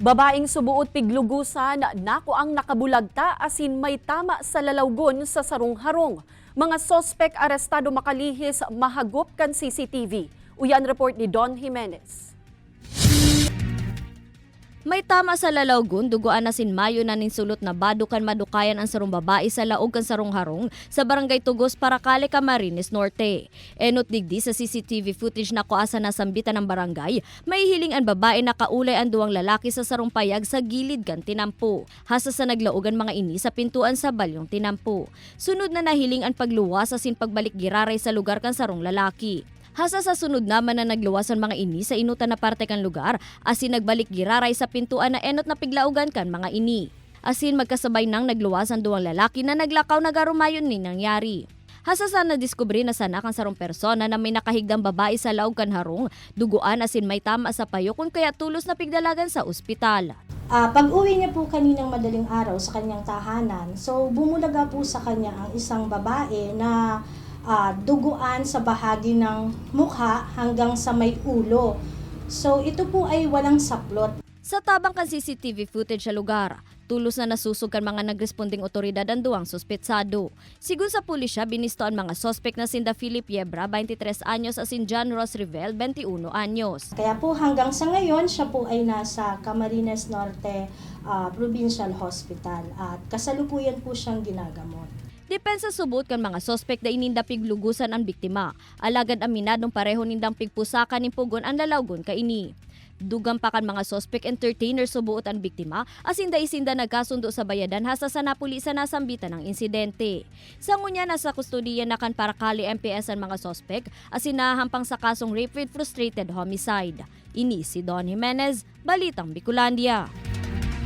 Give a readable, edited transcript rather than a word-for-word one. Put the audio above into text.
Babaeng subuot piglugusan, nako ang nakabulagta asin may tama sa lalawgon sa sarong-harong. Mga sospek arestado makalihis mahagop kan CCTV. Uyan report ni Don Jimenez. May tama sa lalawgon, duguan na sinmayo na ninsulot na badukan madukayan ang sarong babae sa laog kan sarong harong sa barangay Tugos, Paracale, Camarines Norte. Enot digdi sa CCTV footage na kuasa na sambitan ng barangay, may hiling ang babae na kaulay ang duwang lalaki sa sarong payag sa gilid kan tinampo. Hasa sa naglaugan mga ini sa pintuan sa balyong tinampo. Sunod na nahiling ang pagluwas asin pagbalik giraray sa lugar kan sarong lalaki. Hasa sa sunod naman na nagluwasan mga ini sa inutan na parte kan lugar, asin nagbalik giraray sa pintuan na enot na piglaugan kan mga ini. Asin magkasabay nang nagluwasan duwang lalaki na naglakaw nagarumayon ni nangyari. Hasa sa nadiskubre na sana kang sarong persona na may nakahigdang babae sa laog kan harong, duguan asin may tama sa payo kung kaya tulos na pigdalagan sa ospital. Pag-uwi niya po kaninang madaling araw sa kanyang tahanan, so bumulaga po sa kanya ang isang babae na duguan sa bahagi ng mukha hanggang sa may ulo. So ito po ay walang saplot. Sa tabang kan CCTV footage sa lugar, tulos na nasusog kan mga nagresponding otoridad ang duwang suspetsado. Sigun sa pulisya, binisto ang mga sospek na sinda Philip Yebra, 23 anyos, asin John Ross Rivel, 21 anyos. Kaya po hanggang sa ngayon, siya po ay nasa Camarines Norte Provincial Hospital at kasalukuyan po siyang ginagamot. Depensa subot kan mga sospek na ininda piglugusan ang biktima. Alagad aminadong pareho nindang pigpusakan ni pugon ang lalawgon kaini. Dugang pa kan mga sospek entertainer subuot ang biktima asinda isinda nagkasundo sa bayadan hasa sa napuli sa nasambitan ng insidente. Sa ngunya nasa kustodiya na kan Paracale MPS ang mga sospek asin nahahampang sa kasong rape with frustrated homicide. Ini si Don Jimenez, Balitang Bicolandia.